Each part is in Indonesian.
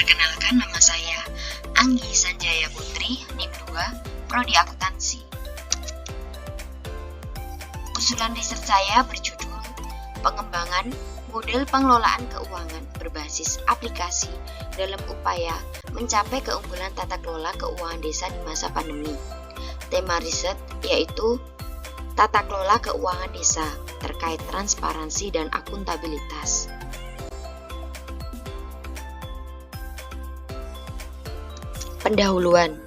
Perkenalkan, nama saya Anggi Sanjaya Putri, NIM 2, Prodi Akuntansi. Usulan riset saya berjudul Pengembangan Model Pengelolaan Keuangan Berbasis Aplikasi dalam Upaya Mencapai Keunggulan Tata Kelola Keuangan Desa di Masa Pandemi. Tema riset yaitu Tata Kelola Keuangan Desa terkait transparansi dan akuntabilitas. Pendahuluan.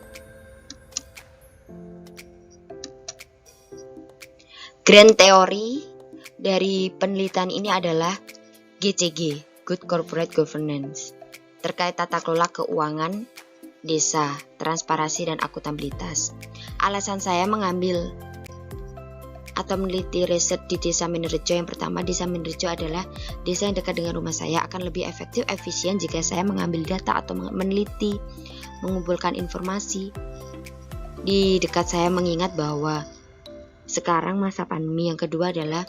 Grand teori dari penelitian ini adalah GCG, Good Corporate Governance, terkait tata kelola keuangan desa, transparansi dan akuntabilitas. Alasan saya mengambil atau meneliti riset di Desa Minirjo yang pertama, Desa Minirjo adalah desa yang dekat dengan rumah saya, akan lebih efektif, efisien jika saya mengambil data atau meneliti, mengumpulkan informasi di dekat saya, mengingat bahwa sekarang masa pandemi. Yang kedua adalah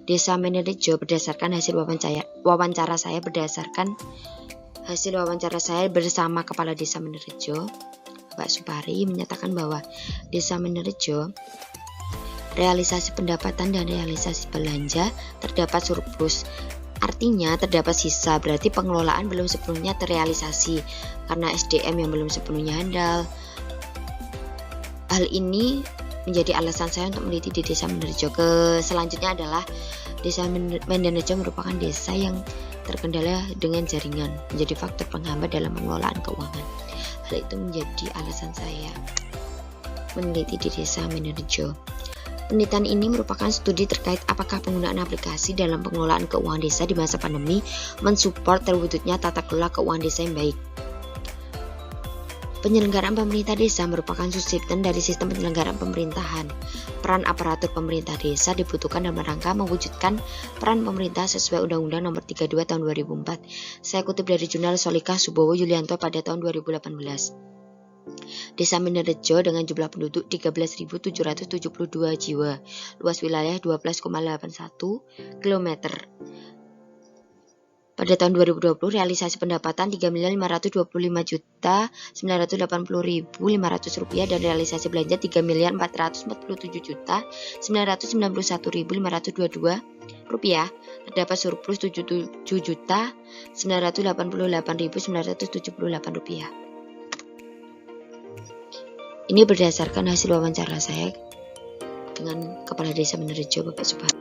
Desa Minirjo berdasarkan hasil wawancara saya bersama Kepala Desa Minirjo, Pak Supari, menyatakan bahwa Desa Minirjo realisasi pendapatan dan realisasi belanja terdapat surplus. Artinya terdapat sisa, berarti pengelolaan belum sepenuhnya terrealisasi karena SDM yang belum sepenuhnya handal. Hal ini menjadi alasan saya untuk meneliti di Desa Minirjo. Selanjutnya adalah Desa Minirjo merupakan desa yang terkendala dengan jaringan, menjadi faktor penghambat dalam pengelolaan keuangan. Hal itu menjadi alasan saya meneliti di Desa Minirjo. Penelitian ini merupakan studi terkait apakah penggunaan aplikasi dalam pengelolaan keuangan desa di masa pandemi mensupport terwujudnya tata kelola keuangan desa yang baik. Penyelenggaraan pemerintah desa merupakan subsisten dari sistem penyelenggaraan pemerintahan. Peran aparatur pemerintah desa dibutuhkan dalam rangka mewujudkan peran pemerintah sesuai Undang-Undang Nomor 32 Tahun 2004. Saya kutip dari jurnal Solikah Subowo Yulianto pada tahun 2018. Desa Minirjo dengan jumlah penduduk 13.772 jiwa, luas wilayah 12,81 km. Pada tahun 2020 realisasi pendapatan Rp3.525.980.500 dan realisasi belanja Rp3.447.991.522. Terdapat surplus Rp7.988.978. Ini berdasarkan hasil wawancara saya dengan Kepala Desa Minirjo, Bapak Supari.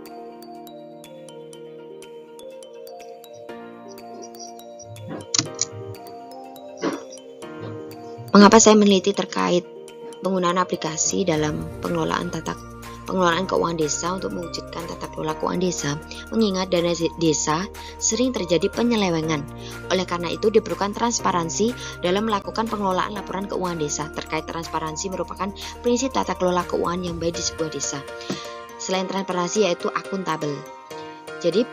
Mengapa saya meneliti terkait penggunaan aplikasi dalam pengelolaan keuangan desa untuk mewujudkan tata kelola keuangan desa? Mengingat dana desa sering terjadi penyelewengan. Oleh karena itu diperlukan transparansi dalam melakukan pengelolaan laporan keuangan desa. Terkait transparansi merupakan prinsip tata kelola keuangan yang baik di sebuah desa. Selain transparansi yaitu akuntabel. Jadi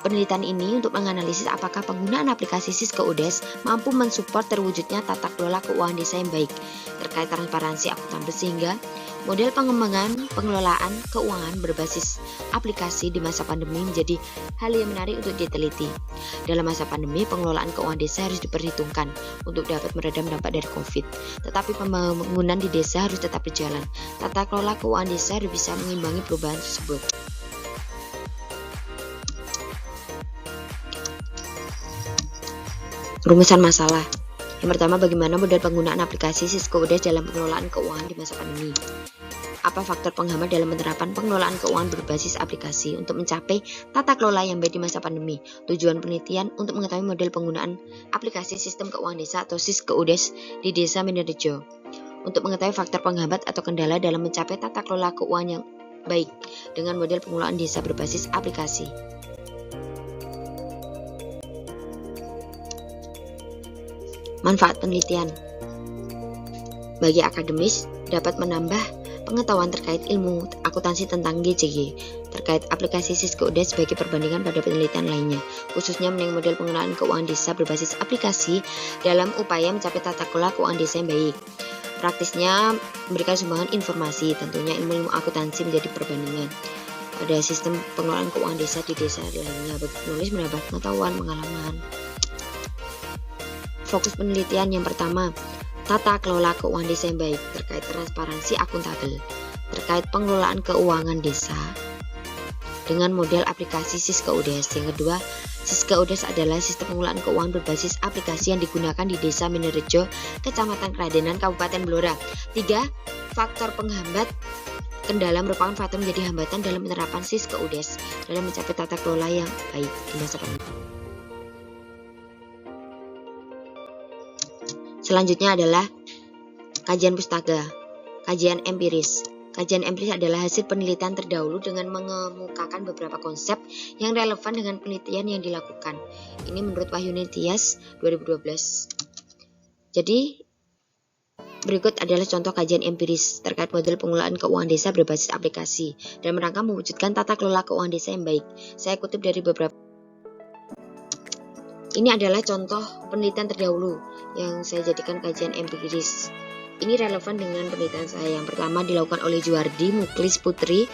penelitian ini untuk menganalisis apakah penggunaan aplikasi Siskoudes mampu mensupport terwujudnya tata kelola keuangan desa yang baik. Terkait transparansi akuntabel sehingga model pengembangan pengelolaan keuangan berbasis aplikasi di masa pandemi menjadi hal yang menarik untuk diteliti. Dalam masa pandemi, pengelolaan keuangan desa harus diperhitungkan untuk dapat meredam dampak dari COVID. Tetapi pembangunan di desa harus tetap berjalan. Tata kelola keuangan desa harus bisa mengimbangi perubahan tersebut. Rumusan masalah. Yang pertama, bagaimana model penggunaan aplikasi Siskoudes dalam pengelolaan keuangan di masa pandemi? Apa faktor penghambat dalam penerapan pengelolaan keuangan berbasis aplikasi untuk mencapai tata kelola yang baik di masa pandemi? Tujuan penelitian untuk mengetahui model penggunaan aplikasi sistem keuangan desa atau Siskoudes di Desa Minirjo. Untuk mengetahui faktor penghambat atau kendala dalam mencapai tata kelola keuangan yang baik dengan model pengelolaan desa berbasis aplikasi. Manfaat penelitian bagi akademis dapat menambah pengetahuan terkait ilmu akuntansi tentang GCG terkait aplikasi Siskoudes sebagai perbandingan pada penelitian lainnya, khususnya mengenai model pengelolaan keuangan desa berbasis aplikasi dalam upaya mencapai tata kelola keuangan desa yang baik. Praktisnya memberikan sumbangan informasi, tentunya ilmu akuntansi menjadi perbandingan pada sistem pengelolaan keuangan desa di desa lainnya. Bagi penulis menambah pengetahuan, pengalaman. fokus penelitian yang pertama, tata kelola keuangan desa yang baik terkait transparansi akuntabel, terkait pengelolaan keuangan desa dengan model aplikasi SISKUDES. Yang kedua, SISKUDES adalah sistem pengelolaan keuangan berbasis aplikasi yang digunakan di Desa Minerejo, Kecamatan Kradenan, Kabupaten Blora. 3. Faktor penghambat kendala merupakan faktor menjadi hambatan dalam penerapan SISKUDES dalam mencapai tata kelola yang baik di masa pandemi. Selanjutnya adalah kajian pustaka, kajian empiris. Kajian empiris adalah hasil penelitian terdahulu dengan mengemukakan beberapa konsep yang relevan dengan penelitian yang dilakukan. Ini menurut Wahyuni Tias 2012. Jadi, berikut adalah contoh kajian empiris terkait model pengelolaan keuangan desa berbasis aplikasi dan merangka mewujudkan tata kelola keuangan desa yang baik. Saya kutip dari beberapa. Ini adalah contoh penelitian terdahulu yang saya jadikan kajian empiris. Ini relevan dengan penelitian saya. Yang pertama dilakukan oleh Juwardi, Muklis, Putri,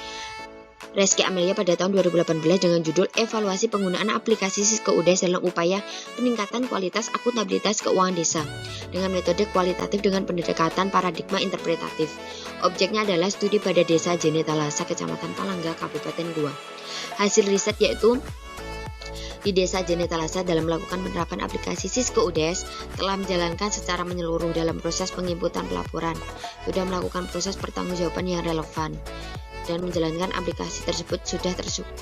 Reski Amelia pada tahun 2018 dengan judul Evaluasi Penggunaan Aplikasi SISKUDES dalam Upaya Peningkatan Kualitas Akuntabilitas Keuangan Desa dengan metode kualitatif dengan pendekatan paradigma interpretatif. Objeknya adalah studi pada Desa Jenetalasa, Kecamatan Palangga, Kabupaten Goa. Hasil riset yaitu di Desa Jenetalasa dalam melakukan penerapan aplikasi SISKUDES telah menjalankan secara menyeluruh dalam proses penginputan pelaporan, sudah melakukan proses pertanggungjawaban yang relevan, dan menjalankan aplikasi tersebut sudah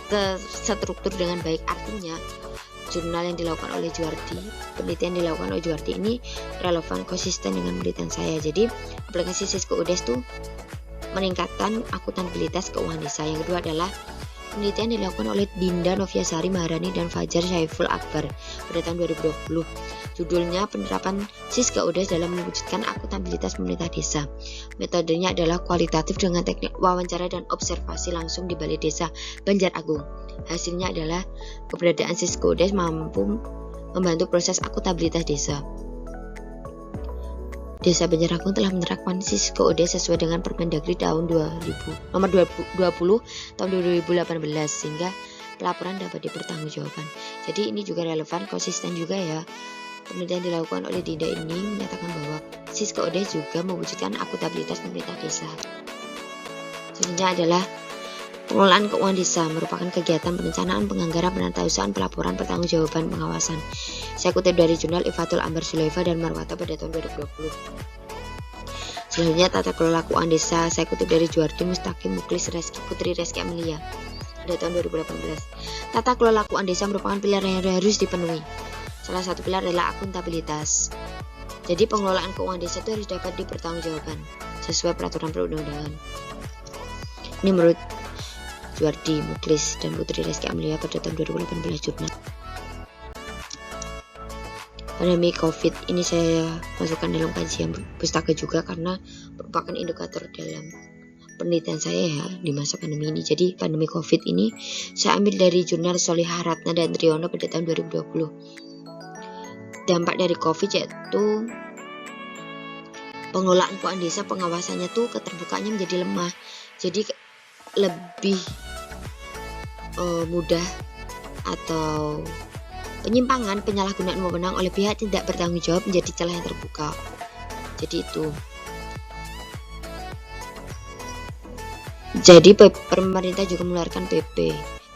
terstruktur dengan baik. Artinya, jurnal yang dilakukan oleh Juwardi, penelitian yang dilakukan oleh Juwardi ini relevan, konsisten dengan penelitian saya. Jadi, aplikasi SISKUDES itu meningkatkan akuntabilitas keuangan desa. Yang kedua adalah penelitian dilakukan oleh Dinda Noviasari Maharani dan Fajar Syaiful Akbar pada tahun 2020. Judulnya Penerapan SISKUDES dalam Mewujudkan Akuntabilitas Pemerintah Desa. Metodenya adalah kualitatif dengan teknik wawancara dan observasi langsung di Balai Desa Banjar Agung. Hasilnya adalah keberadaan SISKUDES mampu membantu proses akuntabilitas desa. Desa Banjar Agung telah menerapkan SISKUDES sesuai dengan Permendagri tahun nomor 20 tahun 2018 sehingga pelaporan dapat dipertanggungjawabkan. Jadi ini juga relevan, konsisten juga ya. Penelitian dilakukan oleh Dinda ini menyatakan bahwa SISKUDES juga mewujudkan akuntabilitas pemerintah desa. Selanjutnya adalah pengelolaan keuangan desa merupakan kegiatan perencanaan, penganggaran, penatausahaan, pelaporan, pertanggungjawaban, pengawasan. Saya kutip dari jurnal Ifatul Ambar Sulaifa dan Marwata pada tahun 2020. Selanjutnya tata kelola keuangan desa, saya kutip dari Juwardi, Mustaqim, Muklis, Reski, Putri, Reski Amelia pada tahun 2018. Tata kelola keuangan desa merupakan pilar yang harus dipenuhi. Salah satu pilar adalah akuntabilitas. Jadi pengelolaan keuangan desa itu harus dapat dipertanggungjawabkan sesuai peraturan perundang-undangan. Ini menurut Juwardi, Muklis, dan Putri Reski Amelia pada tahun 2018 jurnal. Pandemi COVID ini saya masukkan dalam kajian pustaka juga karena merupakan indikator dalam penelitian saya ya di masa pandemi ini. Jadi pandemi COVID ini saya ambil dari jurnal Solihah Ratna dan Triyono pada tahun 2020. Dampak dari COVID yaitu pengelolaan keuangan desa, pengawasannya tuh keterbukaannya menjadi lemah. Jadi lebih mudah atau penyimpangan, penyalahgunaan wewenang oleh pihak tidak bertanggung jawab menjadi celah yang terbuka. Jadi itu. Jadi pemerintah juga mengeluarkan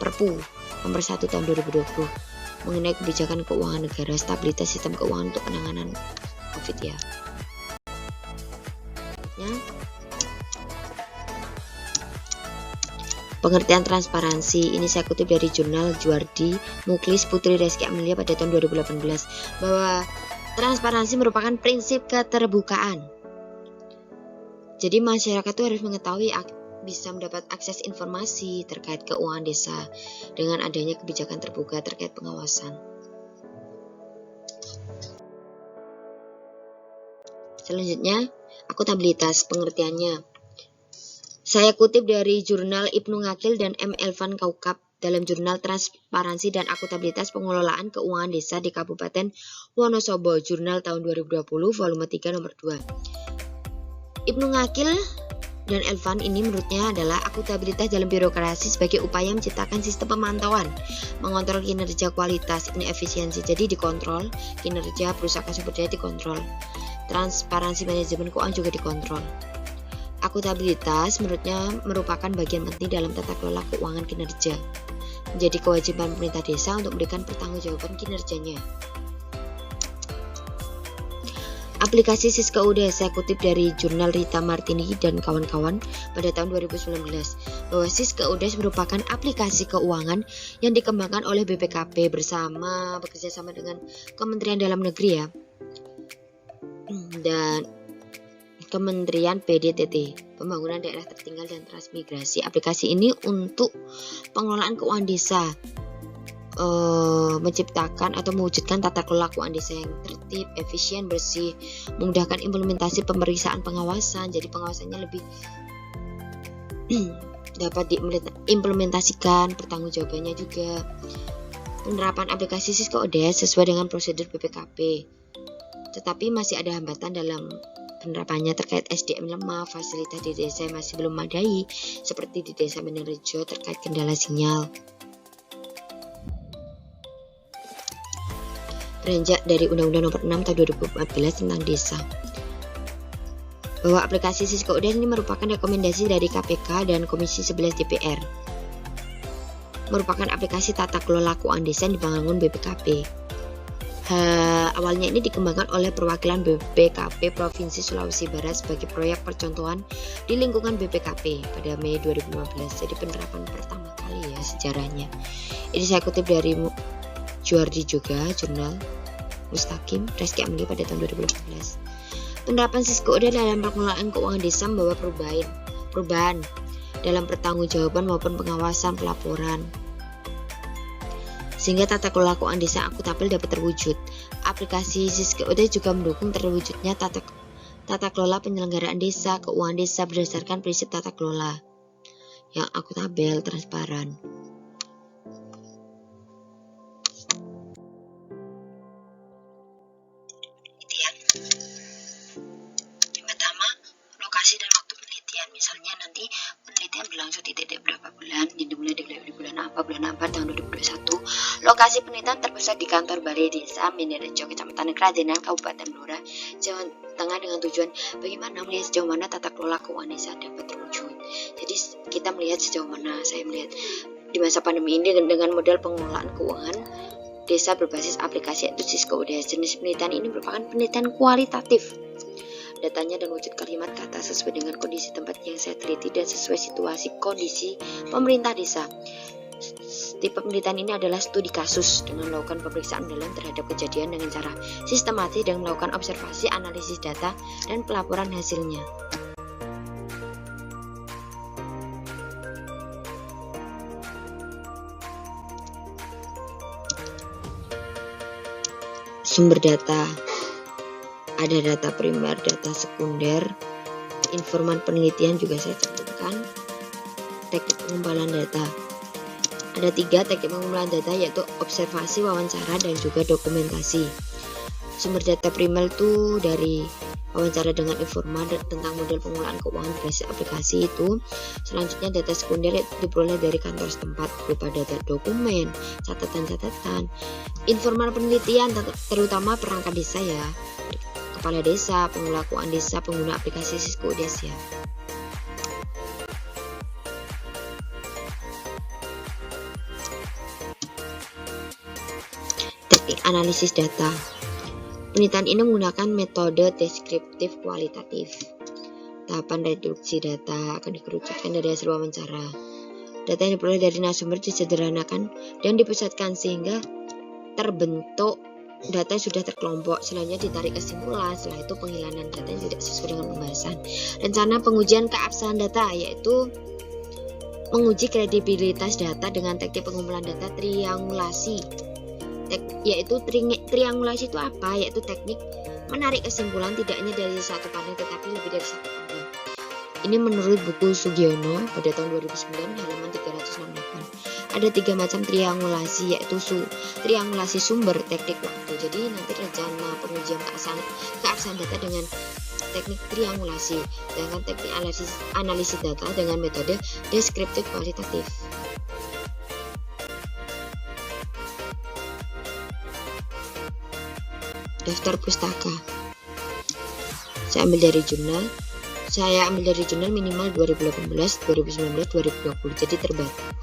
Perpu nomor 1 tahun 2020 mengenai kebijakan keuangan negara, stabilitas sistem keuangan untuk penanganan COVID ya. Pengertian transparansi ini saya kutip dari jurnal Juwardi, Muklis, Putri, Reski Amelia pada tahun 2018 bahwa transparansi merupakan prinsip keterbukaan. Jadi masyarakat itu harus mengetahui bisa mendapat akses informasi terkait keuangan desa dengan adanya kebijakan terbuka terkait pengawasan. Selanjutnya, akuntabilitas pengertiannya. Saya kutip dari jurnal Ibnu Ngakil dan M. Elvan Kaukab dalam jurnal Transparansi dan Akuntabilitas Pengelolaan Keuangan Desa di Kabupaten Wonosobo, jurnal tahun 2020, volume 3 nomor 2. Ibnu Ngakil dan Elvan ini menurutnya adalah akuntabilitas dalam birokrasi sebagai upaya menciptakan sistem pemantauan, mengontrol kinerja, kualitas, inefisiensi. Jadi dikontrol kinerja perusahaan sumber daya, dikontrol transparansi manajemen keuangan juga dikontrol. Akuntabilitas menurutnya merupakan bagian penting dalam tata kelola keuangan kinerja. Menjadi kewajiban pemerintah desa untuk memberikan pertanggungjawaban kinerjanya. Aplikasi Siskeude saya kutip dari jurnal Rita Martini dan kawan-kawan pada tahun 2019 bahwa Siskeude merupakan aplikasi keuangan yang dikembangkan oleh BPKP bekerja sama dengan Kementerian Dalam Negeri ya, dan Kementerian PDTT, Pembangunan Daerah Tertinggal dan Transmigrasi. Aplikasi ini untuk pengelolaan keuangan desa, menciptakan atau mewujudkan tata kelola keuangan desa yang tertib, efisien, bersih, memudahkan implementasi pemeriksaan pengawasan. Jadi pengawasannya lebih dapat diimplementasikan, pertanggungjawabannya juga. Penerapan aplikasi Siskeude sesuai dengan prosedur BPKP, tetapi masih ada hambatan dalam penerapannya terkait SDM lemah, fasilitas di desa masih belum memadai, seperti di Desa Menerejo terkait kendala sinyal. Beranjak dari Undang-Undang Nomor 6 Tahun 2014 tentang Desa, bahwa aplikasi Siskeude ini merupakan rekomendasi dari KPK dan Komisi 11 DPR. Merupakan aplikasi tata kelola keuangan desa yang dibangun BPKP. Awalnya ini dikembangkan oleh perwakilan BPKP Provinsi Sulawesi Barat sebagai proyek percontohan di lingkungan BPKP pada Mei 2015. Jadi penerapan pertama kali ya sejarahnya. Ini saya kutip dari Juardi juga, jurnal Mustaqim, Reski Amli pada tahun 2015. Penerapan Siskeude dalam pengelolaan keuangan desa membawa perubahan dalam pertanggungjawaban maupun pengawasan pelaporan, sehingga tata kelola keuangan desa akuntabel dapat terwujud. Aplikasi Siskeude juga mendukung terwujudnya tata kelola penyelenggaraan desa, keuangan desa berdasarkan prinsip tata kelola yang akuntabel, transparan. Misalnya nanti penelitian berlangsung di titik berapa bulan, dimulai dari bulan apa tahun 2021. Lokasi penelitian terpusat di kantor Balai Desa Menerejo, Kecamatan Kradenan, Kabupaten Blora, Jawa Tengah, dengan tujuan bagaimana melihat sejauh mana tata kelola keuangan desa dapat terwujud. Jadi kita melihat sejauh mana, saya melihat di masa pandemi ini dengan model pengelolaan keuangan desa berbasis aplikasi yaitu Siskeude. Jenis penelitian ini merupakan penelitian kualitatif. Datanya dan wujud kalimat kata sesuai dengan kondisi tempat yang saya teliti dan sesuai situasi kondisi pemerintah desa. Tipe penelitian ini adalah studi kasus dengan melakukan pemeriksaan mendalam terhadap kejadian dengan cara sistematis dan melakukan observasi, analisis data, dan pelaporan hasilnya. Sumber data. Ada data primer, data sekunder, informan penelitian juga saya cantumkan. Teknik pengumpulan data. Ada 3 teknik pengumpulan data, yaitu observasi, wawancara, dan juga dokumentasi. Sumber data primer itu dari wawancara dengan informan tentang model pengelolaan keuangan berbasis aplikasi itu. Selanjutnya data sekunder diperoleh dari kantor setempat berupa data dokumen, catatan-catatan, informan penelitian terutama perangkat desa ya, kepala desa, pengelola keuangan desa, pengguna aplikasi Siskeude ya. Teknik analisis data. Penelitian ini menggunakan metode deskriptif kualitatif. Tahapan reduksi data akan dikerucutkan dari hasil wawancara. Data yang diperoleh dari narasumber disederhanakan dan dipusatkan sehingga terbentuk data yang sudah terkelompok. Selanjutnya ditarik kesimpulan, setelah itu penghilangan data yang tidak sesuai dengan pembahasan. Rencana pengujian keabsahan data yaitu menguji kredibilitas data dengan teknik pengumpulan data triangulasi. Triangulasi itu apa? Yaitu teknik menarik kesimpulan tidak hanya dari satu pandang tetapi lebih dari satu pandang. Ini menurut buku Sugiono pada tahun 2009 halaman 368. Ada 3 macam triangulasi, yaitu triangulasi sumber, teknik waktu. Jadi nanti rencana pengujian keabsahan data dengan teknik triangulasi, sedangkan teknik analisis data dengan metode deskriptif kualitatif. Daftar pustaka. Saya ambil dari jurnal minimal 2018, 2019, 2020, jadi terbatas.